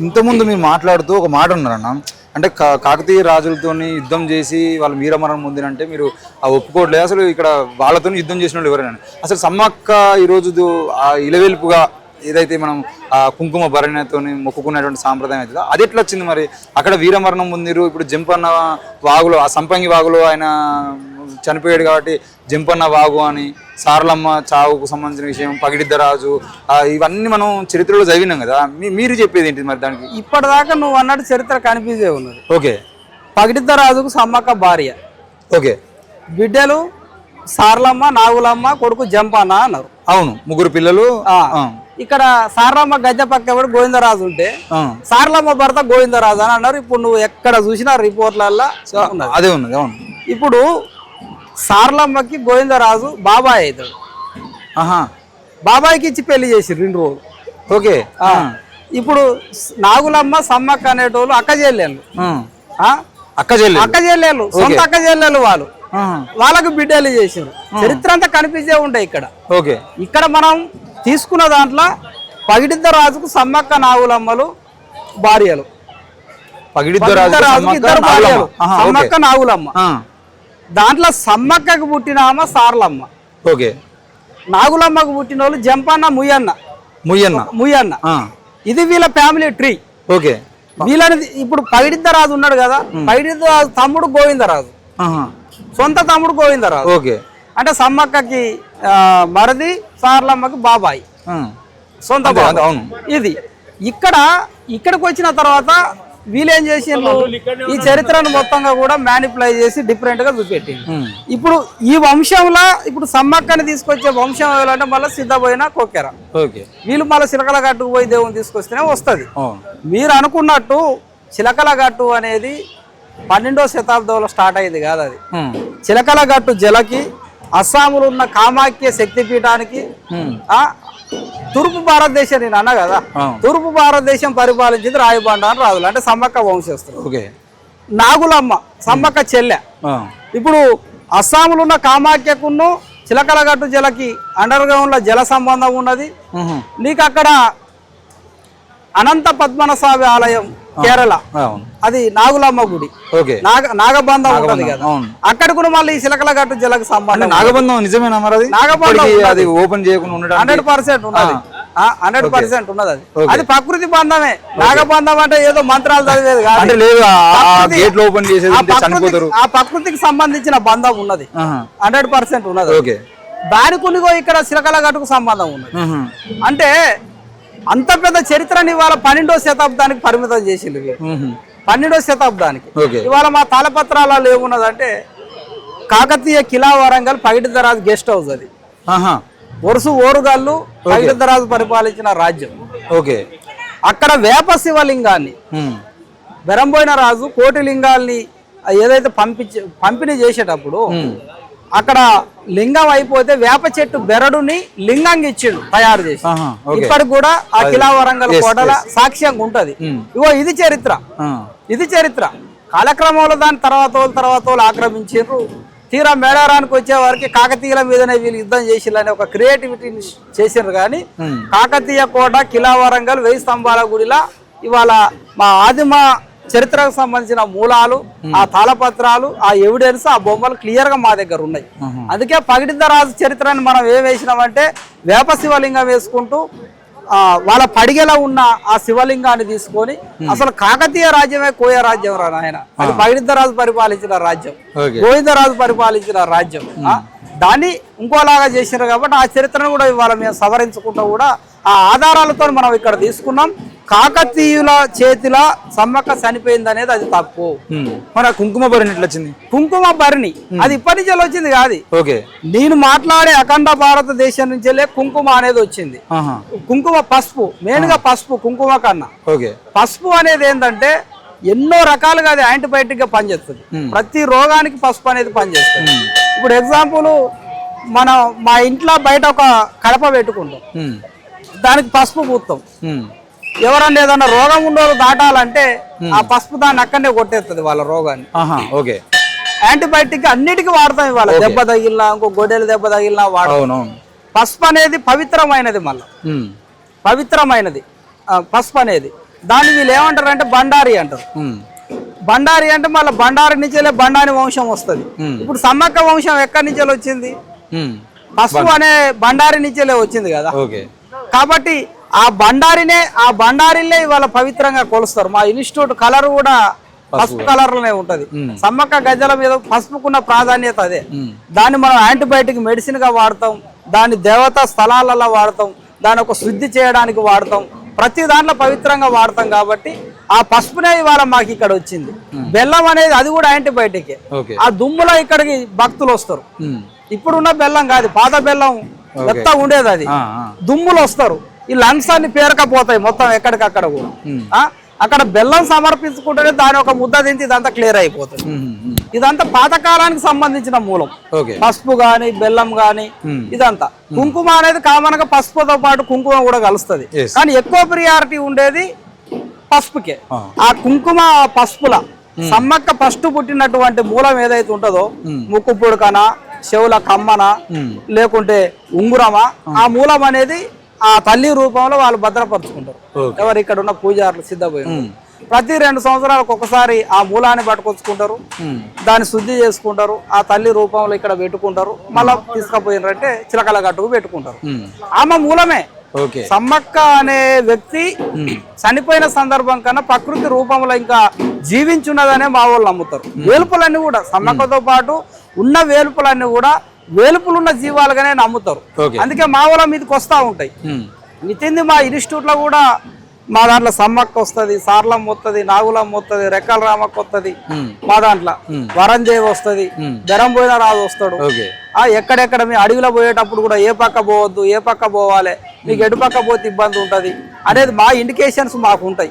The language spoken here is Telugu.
ఇంతకుముందు మీరు మాట్లాడుతూ ఒక మాట ఉన్నారన్న, అంటే కాకతీయ రాజులతోని యుద్ధం చేసి వాళ్ళు వీరమరణం పొందినంటే మీరు ఆ ఒప్పుకోవట్లేదు. అసలు ఇక్కడ వాళ్ళతో యుద్ధం చేసిన వాళ్ళు ఎవరైనా అసలు సమ్మక్క ఈరోజు ఆ ఇలవెల్పుగా ఏదైతే మనం ఆ కుంకుమ భరణతో మొక్కుకునేటువంటి సాంప్రదాయం అవుతుందో అది ఎట్లా వచ్చింది మరి? అక్కడ వీరమరణం పొందిరు. ఇప్పుడు జంపన్న వాగులో ఆ సంపంగి వాగులో ఆయన చనిపోయాడు కాబట్టి జంపన్న వాగు అని, సారలమ్మ చావుకు సంబంధించిన విషయం, పగిడిద్దరాజు, ఇవన్నీ మనం చరిత్రలో చదివినాం కదా. మీరు చెప్పేది ఏంటి మరి దానికి? ఇప్పటిదాకా నువ్వు అన్నట్టు చరిత్ర కనిపించే ఉన్నది. ఓకే. పగిడిద్దరాజుకు సమ్మక్క భార్య, ఓకే, బిడ్డలు సారలమ్మ, నాగులమ్మ, కొడుకు జంపన్న అన్నారు. అవును, ముగ్గురు పిల్లలు. ఇక్కడ సారలమ్మ గద్దె పక్క గోవిందరాజు ఉంటే సారలమ్మ భర్త గోవిందరాజు అని అన్నారు. ఇప్పుడు నువ్వు ఎక్కడ చూసినా రిపోర్ట్లల్లో అదే ఉన్నది. అవును. ఇప్పుడు సారలమ్మకి గోవిందరాజు బాబాయ్ అవుతాడు. బాబాయ్కి ఇచ్చి పెళ్లి చేసి 2 రోజులు. ఓకే. ఇప్పుడు నాగులమ్మ సమ్మక్క అనేటోళ్ళు అక్క చెల్లెళ్ళు, సొంత అక్క చెల్లెళ్ళు. వాళ్ళకు బిడ్డలు చేసారు. చరిత్ర అంతా కనిపించే ఉంటాయి ఇక్కడ. ఓకే. ఇక్కడ మనం తీసుకున్న దాంట్లో పగిడిద్దరాజుకు సమ్మక్క నాగులమ్మలు భార్యలు. పగిడిద్దరాజుకు 2 భార్యలు, సమ్మక్క నాగులమ్మ. దాంట్లో సమ్మక్కకు పుట్టిన ఆమె సారలమ్మ. ఓకే. నాగులమ్మకు పుట్టిన వాళ్ళు జంపన్న, ముయ్యన్న. ఇది వీళ్ళ ఫ్యామిలీ ట్రీ. ఓకే. వీళ్ళని ఇప్పుడు పగిడిద్దరాజు ఉన్నాడు కదా, పగిడిద్దరాజు తమ్ముడు గోవిందరాజు, సొంత తమ్ముడు గోవిందరాజు. ఓకే. అంటే సమ్మక్కకి మరది, సారలమ్మకి బాబాయ్, సొంత బాబాయ్. ఇది ఇక్కడికి వచ్చిన తర్వాత వీళ్ళేం చేసిండ్రు, ఈ చరిత్రను మొత్తంగా కూడా మ్యానిపులై చేసి డిఫరెంట్ గా చూపెట్టింది. ఇప్పుడు ఈ వంశంలో ఇప్పుడు సమ్మక్కని తీసుకొచ్చే వంశం అంటే మళ్ళీ సిద్ధపోయిన కొక్కెర. వీళ్ళు మళ్ళీ చిలకల గట్టుకు పోయి దేవుని తీసుకొస్తేనే వస్తుంది. మీరు అనుకున్నట్టు చిలకల గట్టు అనేది 12వ శతాబ్దంలో స్టార్ట్ అయింది కాదు. అది చిలకల గట్టు జలకి, అస్సాములో ఉన్న కామాఖ్య శక్తిపీఠానికి, తూర్పు భారతదేశం నేను అన్నా కదా, తూర్పు భారతదేశం పరిపాలించింది రాయబండారు రాజులు, అంటే సమ్మక్క వంశస్థులు. నాగులమ్మ సమ్మక్క చెల్లె. ఇప్పుడు అస్సాములో ఉన్న కామాఖ్యకును చిలకలగట్టు జలకి అండర్ గ్రౌండ్ లో జల సంబంధం ఉన్నది. నీకు అక్కడ అనంత పద్మనాభ ఆలయం కేరళ, అది నాగులమ్మ గుడి, నాగబంధం ఉంటది కదా, అక్కడ కూడా మళ్ళీ ఈ చిలకలగట్టు జలకు సంబంధం. నాగబంధం నిజమేనా మరి? అది నాగబంధం అది ఓపెన్ చేయకుండా 100% ఉన్నది. 100% ఉన్నది. అది ప్రకృతి బంధమే. నాగబంధం అంటే ఏదో మంత్రాలు చదివేది కాదు, ఆ ప్రకృతికి సంబంధించిన బంధం ఉన్నది. 100% ఉన్నది. దానికి ఇక్కడ చిలకలగట్టుకు సంబంధం ఉన్నది. అంటే అంత పెద్ద చరిత్రని ఇవాళ 12వ శతాబ్దానికి పరిమితం చేసింది. 12వ శతాబ్దానికి ఇవాళ మా తాళపత్రాలలో ఏమున్నదంటే కాకతీయ కిలా వరంగల్ పగిడిద్దరాజు గెస్ట్ హౌస్. అది వరుస ఓరుగల్లు పగిడిద్దరాజు పరిపాలించిన రాజ్యం. అక్కడ వేప శివలింగాన్ని బెరంబోయిన రాజు కోటి లింగాల్ని ఏదైతే పంపిణీ చేసేటప్పుడు అక్కడ లింగం అయిపోతే వేప చెట్టు బెరడుని లింగంగా ఇచ్చిండు తయారు చేసి. ఇప్పటికి కూడా ఆ కిలా వరంగల్ కోటల సాక్ష్యంగా ఉంటది. ఇగో ఇది చరిత్ర. కాలక్రమంలో దాని తర్వాత ఆక్రమించారు. తీరా మేడారానికి వచ్చే వారికి కాకతీయుల మీదనే వీళ్ళు యుద్ధం చేసిరని ఒక క్రియేటివిటీని చేసినారు. కానీ కాకతీయ కోట, కిలా వరంగల్, 1000 స్తంభాల గుడిలా ఇవాళ మా ఆదిమ చరిత్రకు సంబంధించిన మూలాలు, ఆ తాళపత్రాలు, ఆ ఎవిడెన్స్, ఆ బొమ్మలు క్లియర్ గా మా దగ్గర ఉన్నాయి. అందుకే పగిడిద్దరాజు చరిత్రని మనం ఏం వేసినామంటే వేప శివలింగం వేసుకుంటూ వాళ్ళ పడిగెలో ఉన్న ఆ శివలింగాన్ని తీసుకొని అసలు కాకతీయ రాజ్యమే కోయ రాజ్యం రా నాయన, అది పగిడిద్దరాజు పరిపాలించిన రాజ్యం, గోవిందరాజు పరిపాలించిన రాజ్యం. దాన్ని ఇంకోలాగా చేసినారు కాబట్టి ఆ చరిత్రను కూడా ఇవాళ మేము సవరించుకుంటూ కూడా ఆ ఆధారాలతో మనం ఇక్కడ తీసుకున్నాం. కాకతీయుల చేతిలో సమ్మక్క చనిపోయింది అనేది అది తప్పు. మన కుంకుమ భరణి ఎట్లా వచ్చింది? కుంకుమ భరణి అది ఇప్పటి నుంచి వచ్చింది కాదు. నేను మాట్లాడే అఖండ భారతదేశం నుంచే కుంకుమ అనేది వచ్చింది. కుంకుమ పసుపు, మెయిన్ గా పసుపు, కుంకుమ కన్నా పసుపు అనేది ఏంటంటే ఎన్నో రకాలుగా అది యాంటీబయాటిక్ గా పనిచేస్తుంది. ప్రతి రోగానికి పసుపు అనేది పనిచేస్తుంది. ఇప్పుడు ఎగ్జాంపుల్ మా ఇంట్లో బయట ఒక కడప పెట్టుకుంటాం, దానికి పసుపు పూస్తాం. ఎవరన్నా ఏదన్నా రోగం ఉండేవాళ్ళు దాటాలంటే ఆ పసుపు దాన్ని అక్కడనే కొట్టేస్తుంది వాళ్ళ రోగాన్ని. యాంటీబయాటిక్ అన్నిటికీ వాడతాం ఇవాళ. దెబ్బ తగిలినా, ఇంకో గొడ్డెలు దెబ్బ తగిలినా వాడతాం. పసుపు అనేది పవిత్రమైనది. మళ్ళీ పవిత్రమైనది పసుపు అనేది దాన్ని వీళ్ళు ఏమంటారు అంటే బండారి అంటారు. బండారి అంటే మళ్ళీ బండారి నుంచే బండారి వంశం వస్తుంది. ఇప్పుడు సమ్మక్క వంశం ఎక్కడి నుంచే వచ్చింది? పసుపు అనే బండారి నుంచే వచ్చింది కదా. కాబట్టి ఆ బండారినే ఇవాళ పవిత్రంగా కొలుస్తారు. మా ఇన్స్టిట్యూట్ కలర్ కూడా పసుపు కలర్ లోనే ఉంటది. సమ్మక్క గజ్జల మీద పసుపుకున్న ప్రాధాన్యత అదే. దాన్ని మనం యాంటీబయాటిక్ మెడిసిన్ గా వాడతాం, దాన్ని దేవతా స్థలాలలో వాడతాం, దాని ఒక శుద్ధి చేయడానికి వాడతాం, ప్రతి దాంట్లో పవిత్రంగా వాడతాం. కాబట్టి ఆ పసుపునే ఇవాళ మాకు ఇక్కడ వచ్చింది. బెల్లం అనేది అది కూడా యాంటీబయాటిక్. ఆ దుమ్ములో ఇక్కడికి భక్తులు వస్తారు. ఇప్పుడున్న బెల్లం కాదు, పాత బెల్లం ఎంత ఉండేది, అది దుమ్ములు వస్తారు. ఈ లంగ్స్ అన్ని పేరకపోతాయి మొత్తం ఎక్కడికక్కడ కూడా. అక్కడ బెల్లం సమర్పించుకుంటేనే దాని ఒక ముద్ద దించి ఇదంతా క్లియర్ అయిపోతుంది. ఇదంతా పాతకాలానికి సంబంధించిన మూలం. పసుపు గాని బెల్లం గాని ఇదంతా. కుంకుమ అనేది కామన్ గా పసుపుతో పాటు కుంకుమ కూడా కలుస్తుంది, కానీ ఎక్కువ ప్రియారిటీ ఉండేది పసుపుకే. ఆ కుంకుమ పసుపుల సమ్మక్క ఫస్ట్ పుట్టినటువంటి మూలం ఏదైతే ఉంటుందో, ముక్కు పుడకన, చెవుల కమ్మన, లేకుంటే ఉంగురమా, ఆ మూలం అనేది ఆ తల్లి రూపంలో వాళ్ళు భద్రపరుచుకుంటారు. ఎవరు ఇక్కడ ఉన్న పూజారులు సిద్ధపోయి ప్రతి 2 సంవత్సరాలకు ఒకసారి ఆ మూలాన్ని పట్టుకొచ్చుకుంటారు, దాన్ని శుద్ధి చేసుకుంటారు, ఆ తల్లి రూపంలో ఇక్కడ పెట్టుకుంటారు. మళ్ళా తీసుకుపోయినారంటే చిలకల గట్టుకు పెట్టుకుంటారు. ఆమె మూలమే. సమ్మక్క అనే వ్యక్తి చనిపోయిన సందర్భం కన్నా ప్రకృతి రూపంలో ఇంకా జీవించున్నదనే మా వాళ్ళు నమ్ముతారు. వేలుపులన్నీ కూడా సమ్మక్కతో పాటు ఉన్న వేలుపులన్నీ కూడా వేలుపులున్న జీవాలుగానే నమ్ముతారు. అందుకే మా వాళ్ళ మీదకి వస్తూ ఉంటాయి. నితింది మా ఇన్స్టిట్యూట్ లో కూడా మా దాంట్లో సమ్మక్క వస్తుంది, సార్లమ్మ వస్తుంది, నాగులమ్మ వస్తుంది, రెక్కల రామక్క వస్తుంది. మా దాంట్లో వరంజేవి వస్తుంది, బెరంబోయిన రాజు వస్తాడు. ఎక్కడెక్కడ మీ అడవిలో పోయేటప్పుడు కూడా ఏ పక్క పోవద్దు, ఏ పక్క పోవాలి, మీకు ఎటు పక్క పోతే ఇబ్బంది ఉంటది అనేది మా ఇండికేషన్స్ మాకు ఉంటాయి.